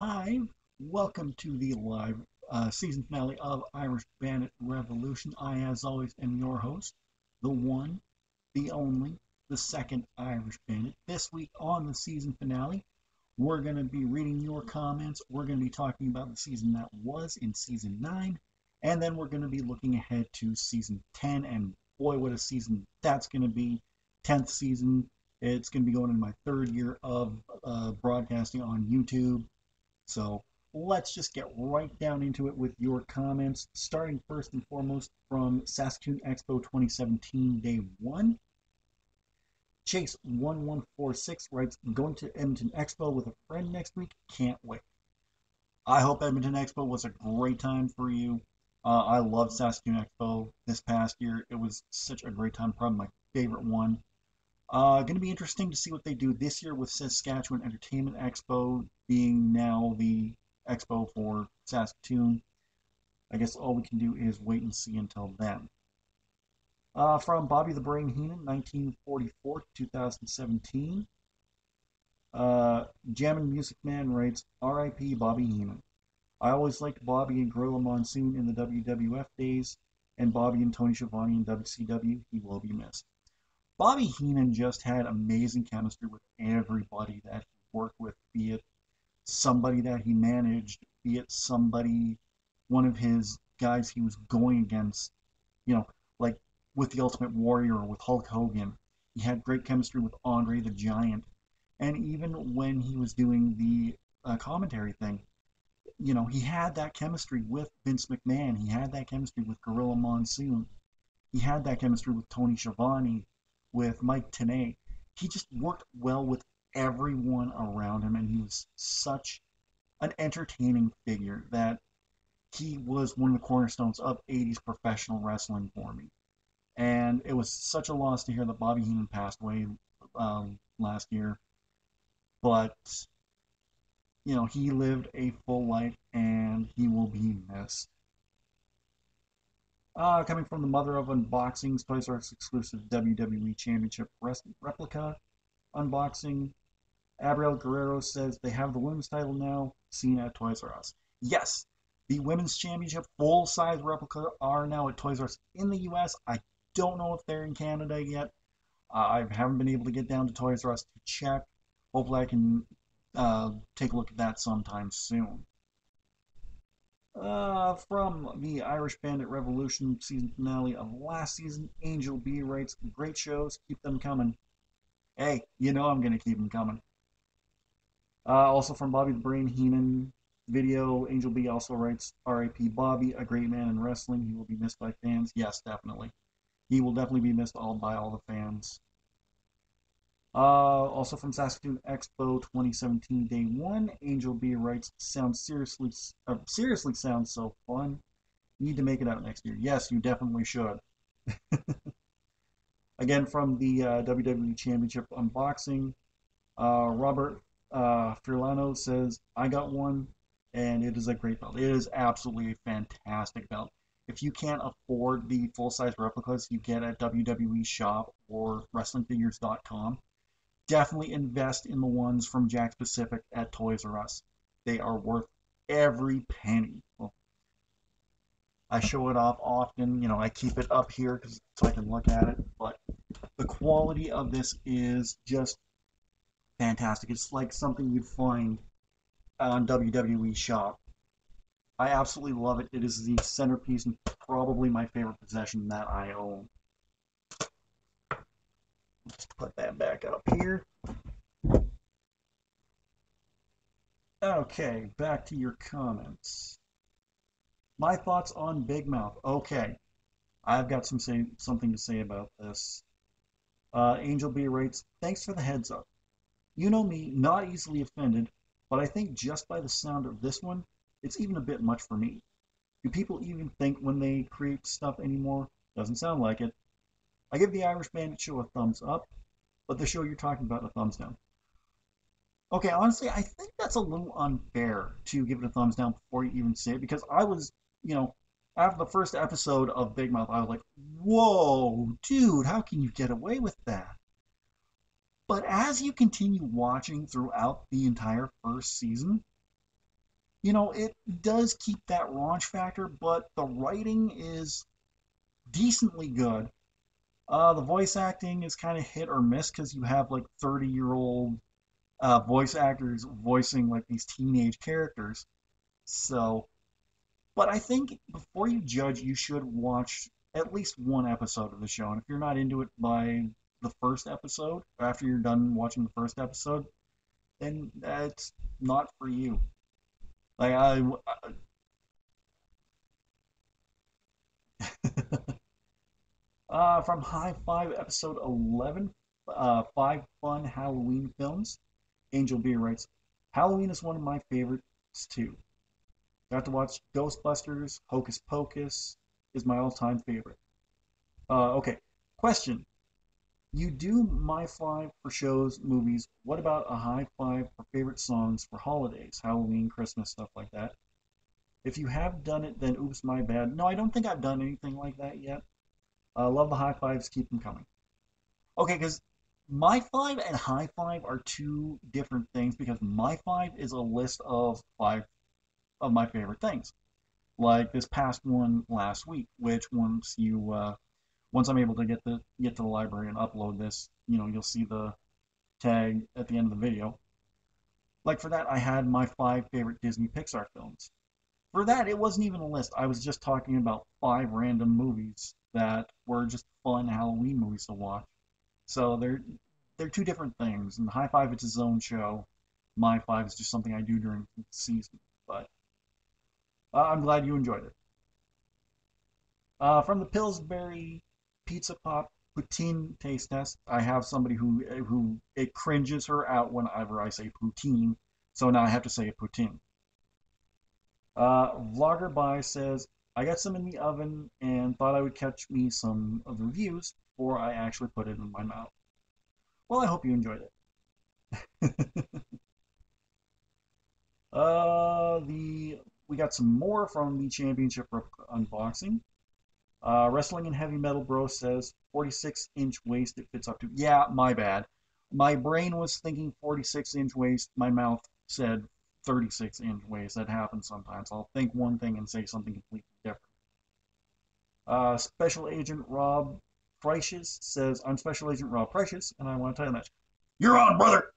Hi, welcome to the live season finale of Irish Bandit Revolution. I, as always, am your host, the one, the only, the second Irish Bandit. This week on the season finale, we're going to be reading your comments. We're going to be talking about the season that was in season 9, and then we're going to be looking ahead to season 10. And boy, what a season that's going to be! 10th season. It's going to be going into my third year of broadcasting on YouTube. So let's just get right down into it with your comments, starting first and foremost from Saskatoon Expo 2017 Day 1. Chase1146 writes, going to Edmonton Expo with a friend next week. Can't wait. I hope Edmonton Expo was a great time for you. I loved Saskatoon Expo this past year. It was such a great time, probably my favorite one. Going to be interesting to see what they do this year with Saskatchewan Entertainment Expo being now the expo for Saskatoon. I guess all we can do is wait and see until then. From Bobby the Brain Heenan, 1944 to 2017. Jammin' Music Man writes, R.I.P. Bobby Heenan. I always liked Bobby and Gorilla Monsoon in the WWF days, and Bobby and Tony Schiavone in WCW. He will be missed. Bobby Heenan just had amazing chemistry with everybody that he worked with, be it somebody that he managed, be it somebody, one of his guys he was going against, you know, like with the Ultimate Warrior or with Hulk Hogan. He had great chemistry with Andre the Giant. And even when he was doing the commentary thing, he had that chemistry with Vince McMahon. He had that chemistry with Gorilla Monsoon. He had that chemistry with Tony Schiavone, with Mike Tenay. He just worked well with everyone around him, and he was such an entertaining figure that he was one of the cornerstones of 80s professional wrestling for me. And it was such a loss to hear that Bobby Heenan passed away last year. But, he lived a full life and he will be missed. Coming from the mother of unboxings, Toys R Us exclusive WWE Championship replica unboxing. Abriel Guerrero says they have the women's title now, seen at Toys R Us. Yes, the women's championship full size replica are now at Toys R Us in the US. I don't know if they're in Canada yet. I haven't been able to get down to Toys R Us to check. Hopefully, I can take a look at that sometime soon. From the Irish Bandit Revolution season finale of last season, Angel B writes, great shows, keep them coming. Hey, I'm going to keep them coming. Also from Bobby the Brain Heenan video, Angel B also writes, R.I.P. Bobby, a great man in wrestling. He will be missed by fans. Yes, definitely. He will definitely be missed by all the fans. Also from Saskatoon Expo 2017 Day 1, Angel B writes, sounds seriously sounds so fun. Need to make it out next year. Yes, you definitely should. Again, from the WWE Championship unboxing, Robert Furlano says, I got one, and it is a great belt. It is absolutely a fantastic belt. If you can't afford the full-size replicas you get at WWE Shop or WrestlingFigures.com, definitely invest in the ones from Jakks Pacific at Toys R Us. They are worth every penny. Well, I show it off often. I keep it up here so I can look at it. But the quality of this is just fantastic. It's like something you'd find on WWE Shop. I absolutely love it. It is the centerpiece and probably my favorite possession that I own. Let's put that back up here. Okay, back to your comments. My thoughts on Big Mouth. Okay, I've got something to say about this. Angel B writes, thanks for the heads up. You know me, not easily offended, but I think just by the sound of this one, it's even a bit much for me. Do people even think when they create stuff anymore? Doesn't sound like it. I give the Irish Bandit show a thumbs up, but the show you're talking about a thumbs down. Okay, honestly, I think that's a little unfair to give it a thumbs down before you even say it because I was, after the first episode of Big Mouth, I was like, whoa, dude, how can you get away with that? But as you continue watching throughout the entire first season, It does keep that raunch factor, but the writing is decently good. The voice acting is kind of hit or miss because you have like 30-year-old voice actors voicing like these teenage characters. So, but I think before you judge, you should watch at least one episode of the show. And if you're not into it by the first episode, after you're done watching the first episode, then that's not for you. Like from High Five episode 11, five fun Halloween films. Angel B writes, Halloween is one of my favorites too. Got to watch Ghostbusters, Hocus Pocus is my all-time favorite. Okay, question. You do my five for shows, movies. What about a high five for favorite songs for holidays, Halloween, Christmas, stuff like that? If you have done it, then oops, my bad. No, I don't think I've done anything like that yet. Love the high fives, keep them coming. Okay, because my five and high five are two different things because my five is a list of five of my favorite things. Like this past one last week, which once I'm able to get to the library and upload this, you'll see the tag at the end of the video. Like for that, I had my five favorite Disney Pixar films. For that, it wasn't even a list. I was just talking about five random movies that were just fun Halloween movies to watch. So they're two different things. And High Five it's its own show. My Five is just something I do during the season. But I'm glad you enjoyed it. From the Pillsbury Pizza Pop poutine taste test, I have somebody who it cringes her out whenever I say poutine, so now I have to say poutine. Vlogger by says I got some in the oven and thought I would catch me some of the reviews before I actually put it in my mouth. Well, I hope you enjoyed it. The we got some more from the championship unboxing. Wrestling and Heavy Metal Bro says 46-inch waist it fits up to. Yeah, my bad. My brain was thinking 46-inch waist. My mouth said 36-inch waist. That happens sometimes. I'll think one thing and say something completely different. Special Agent Rob Precious says, I'm Special Agent Rob Precious, and I want to tell you that. You're on, brother!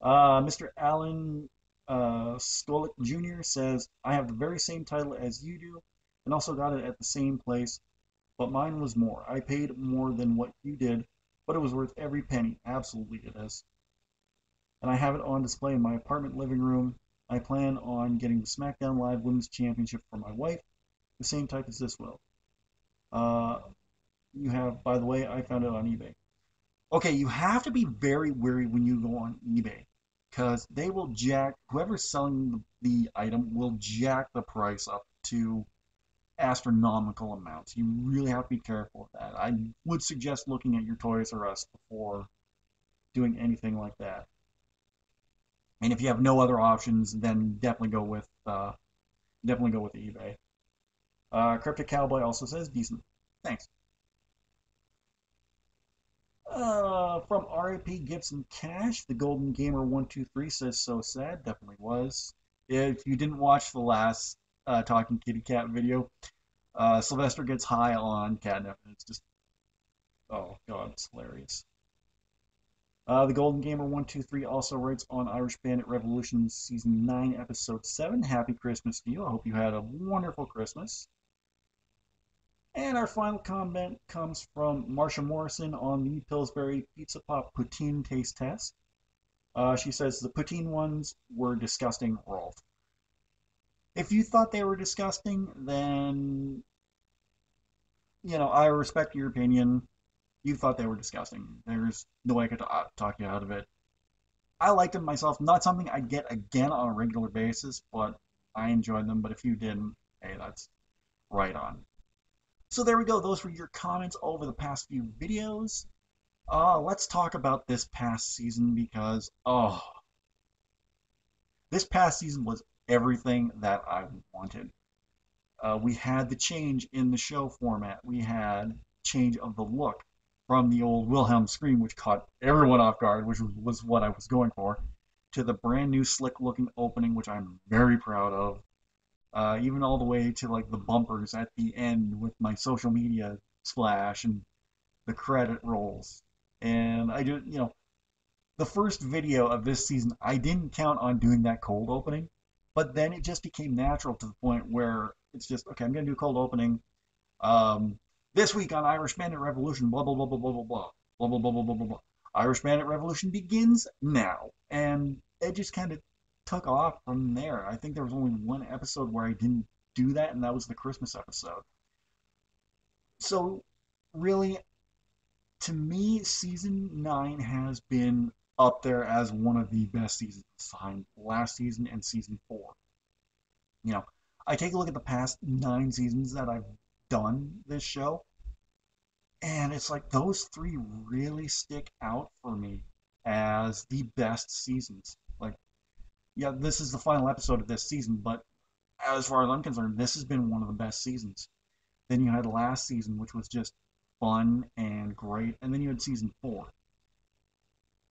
Mr. Allen Skolik Jr. says, I have the very same title as you do, and also got it at the same place, but mine was more. I paid more than what you did, but it was worth every penny. Absolutely it is. And I have it on display in my apartment living room. I plan on getting the SmackDown Live Women's Championship for my wife, the same type as this will. Uh, you have, by the way, I found it on eBay. Okay, you have to be very wary when you go on eBay because they will jack whoever's selling the item will jack the price up to astronomical amounts. You really have to be careful of that. I would suggest looking at your Toys R Us before doing anything like that. And if you have no other options, then definitely go with eBay. Cryptic Cowboy also says decent. Thanks. From RAP Gibson Cash, the Golden Gamer 123 says so sad. Definitely was. If you didn't watch the last Talking Kitty Cat video, Sylvester gets high on catnip, and it's just, oh god, it's hilarious. The Golden Gamer 123 also writes on Irish Bandit Revolution Season 9, Episode 7. Happy Christmas to you. I hope you had a wonderful Christmas. And our final comment comes from Marsha Morrison on the Pillsbury Pizza Pop Poutine Taste Test. She says the poutine ones were disgusting, Rolf. If you thought they were disgusting, then, I respect your opinion. You thought they were disgusting. There's no way I could talk you out of it. I liked them myself. Not something I'd get again on a regular basis, but I enjoyed them. But if you didn't, hey, that's right on. So there we go. Those were your comments over the past few videos. Let's talk about this past season because, this past season was everything that I wanted. We had the change in the show format. We had change of the look from the old Wilhelm scream, which caught everyone off guard, which was what I was going for, to the brand new slick looking opening, which I'm very proud of. Even all the way to like the bumpers at the end with my social media splash and the credit rolls. And I just, the first video of this season, I didn't count on doing that cold opening, but then it just became natural to the point where it's just, okay, I'm going to do a cold opening. Um, this week on Irish Bandit Revolution, blah, blah, blah, blah, blah, blah, blah, blah, blah, blah, blah, blah, blah, blah. Irish Bandit Revolution begins now. And it just kind of took off from there. I think there was only one episode where I didn't do that, and that was the Christmas episode. So, really, to me, season 9 has been up there as one of the best seasons behind last season and season 4. You know, I take a look at the past 9 seasons that I've done this show, and it's like those 3 really stick out for me as the best seasons. Like, yeah, this is the final episode of this season, but as far as I'm concerned, this has been one of the best seasons. Then you had last season, which was just fun and great, and then you had season 4.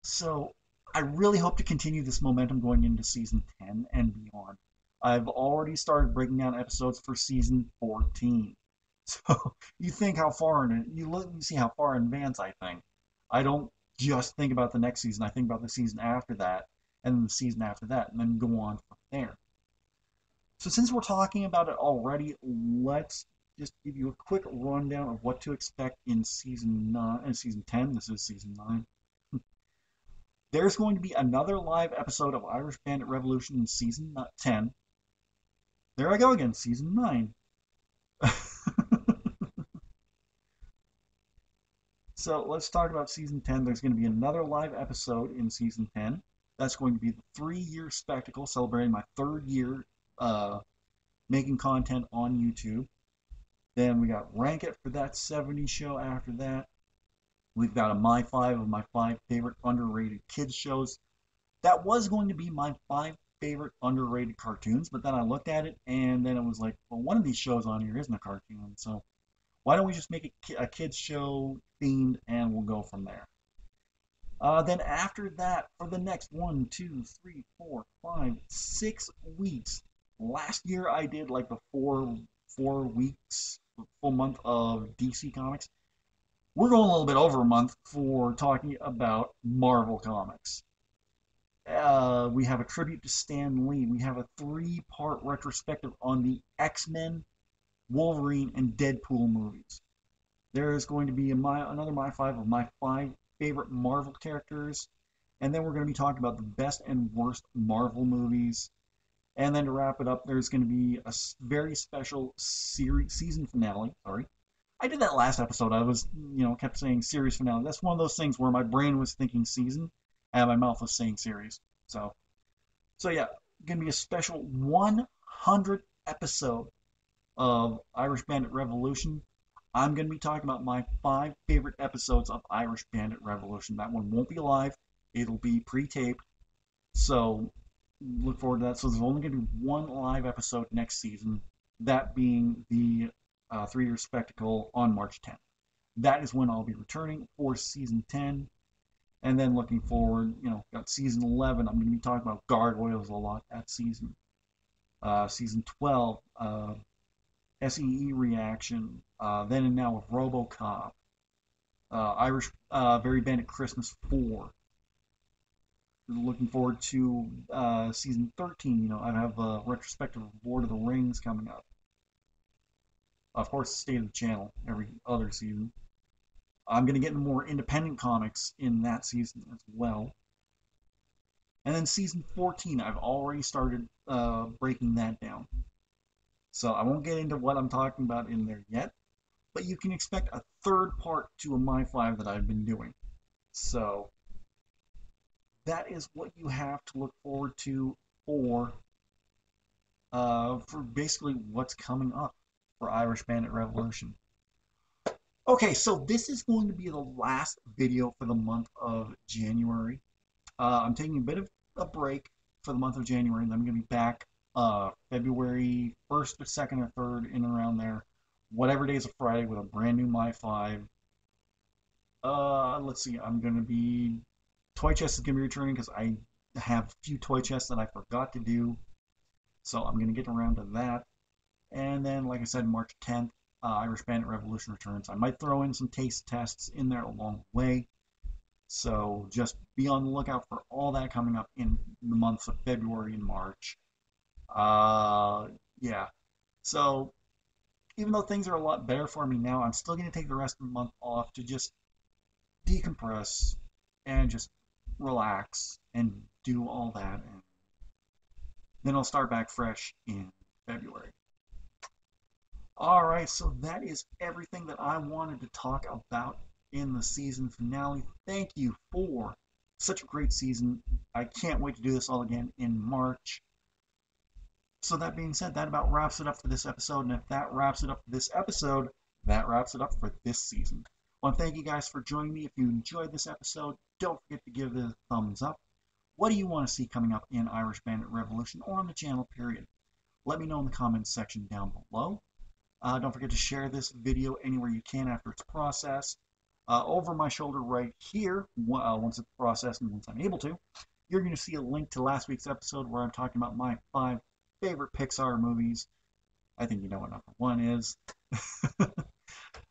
So I really hope to continue this momentum going into season 10 and beyond. I've already started breaking down episodes for season 14. So you think how far in you look, you see how far in advance I think. I don't just think about the next season. I think about the season after that, and then the season after that, and then go on from there. So since we're talking about it already, let's just give you a quick rundown of what to expect in season 9 and season 10. This is season 9. There's going to be another live episode of Irish Bandit Revolution in season 10. There I go again, season 9. So let's talk about season 10. There's going to be another live episode in season 10. That's going to be the 3-year spectacle celebrating my 3rd year making content on YouTube. Then we got Rank It for that 70 show after that. We've got a My 5 of my 5 favorite underrated kids shows. That was going to be my 5 favorite underrated cartoons, but then I looked at it and then it was like, well, one of these shows on here isn't a cartoon, so why don't we just make it a kids show themed and we'll go from there. Then after that, for the next 1, 2, 3, 4, 5, 6 weeks. Last year I did like the 4 weeks, full month of DC Comics. We're going a little bit over a month for talking about Marvel Comics. We have a tribute to Stan Lee. We have a 3-part retrospective on the X-Men, Wolverine, and Deadpool movies. There is going to be another My 5 of my 5 favorite Marvel characters. And then we're going to be talking about the best and worst Marvel movies. And then to wrap it up, there's going to be a very special season finale. Sorry. I did that last episode. I was, kept saying series finale. That's one of those things where my brain was thinking season and my mouth was saying series. So yeah, going to be a special 100 episode of Irish Bandit Revolution. I'm going to be talking about my 5 favorite episodes of Irish Bandit Revolution. That one won't be live. It'll be pre-taped. So look forward to that. So there's only going to be one live episode next season, that being the 3-year spectacle on March 10th. That is when I'll be returning for season 10. And then looking forward, got season 11. I'm going to be talking about gargoyles a lot that season. Season 12, SEE reaction. Then and now with RoboCop. Irish Very Bandit Christmas 4. Looking forward to season 13. I have a retrospective of Lord of the Rings coming up. Of course, State of the Channel every other season. I'm going to get into more independent comics in that season as well. And then season 14, I've already started breaking that down. So I won't get into what I'm talking about in there yet, but you can expect a 3rd part to a My 5 that I've been doing. So that is what you have to look forward to for basically what's coming up for Irish Bandit Revolution. Okay, so this is going to be the last video for the month of January. I'm taking a bit of a break for the month of January, and I'm going to be back February 1st or 2nd or 3rd, in and around there. Whatever day is a Friday with a brand new My 5. Let's see, I'm going to be... Toy Chest is going to be returning because have a few toy chests that I forgot to do, so I'm going to get around to that. And then, like I said, March 10th, Irish Bandit Revolution returns. I might throw in some taste tests in there along the way. So just be on the lookout for all that coming up in the months of February and March. Uh, yeah. So even though things are a lot better for me now, I'm still going to take the rest of the month off to just decompress and just relax and do all that. And then I'll start back fresh in February. All right, so that is everything that I wanted to talk about in the season finale. Thank you for such a great season. I can't wait to do this all again in March. So that being said, that about wraps it up for this episode. And if that wraps it up for this episode, that wraps it up for this season. I want to thank you guys for joining me. If you enjoyed this episode, don't forget to give it a thumbs up. What do you want to see coming up in Irish Bandit Revolution or on the channel, period? Let me know in the comments section down below. Don't forget to share this video anywhere you can after it's processed. Over my shoulder right here, once it's processed and once I'm able to, you're going to see a link to last week's episode where I'm talking about my 5 favorite Pixar movies. I think you know what number 1 is.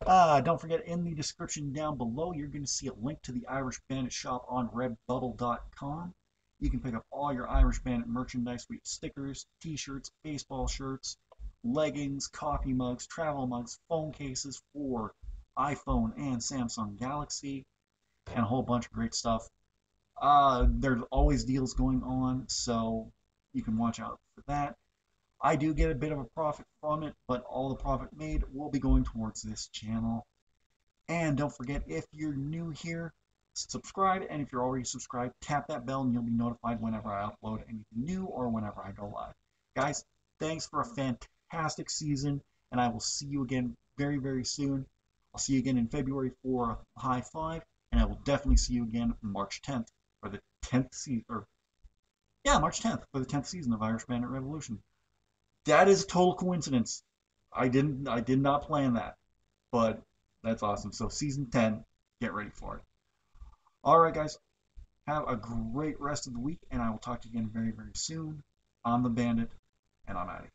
Don't forget, in the description down below, you're going to see a link to the Irish Bandit shop on redbubble.com. You can pick up all your Irish Bandit merchandise with stickers, t-shirts, baseball shirts, leggings, coffee mugs, travel mugs, phone cases for iPhone and Samsung Galaxy, and a whole bunch of great stuff. There's always deals going on, so you can watch out for that. I do get a bit of a profit from it, but all the profit made will be going towards this channel. And don't forget, if you're new here, subscribe, and if you're already subscribed, tap that bell and you'll be notified whenever I upload anything new or whenever I go live. Guys, thanks for a fantastic season, and I will see you again very, very soon. I'll see you again in February for a high 5, and I will definitely see you again March 10th for the 10th season, March 10th for the 10th season of Irish Bandit Revolution. That is a total coincidence. I did not plan that, but that's awesome. So season 10, get ready for it. All right, guys, have a great rest of the week, and I will talk to you again very, very soon. I'm the Bandit, and I'm out of here.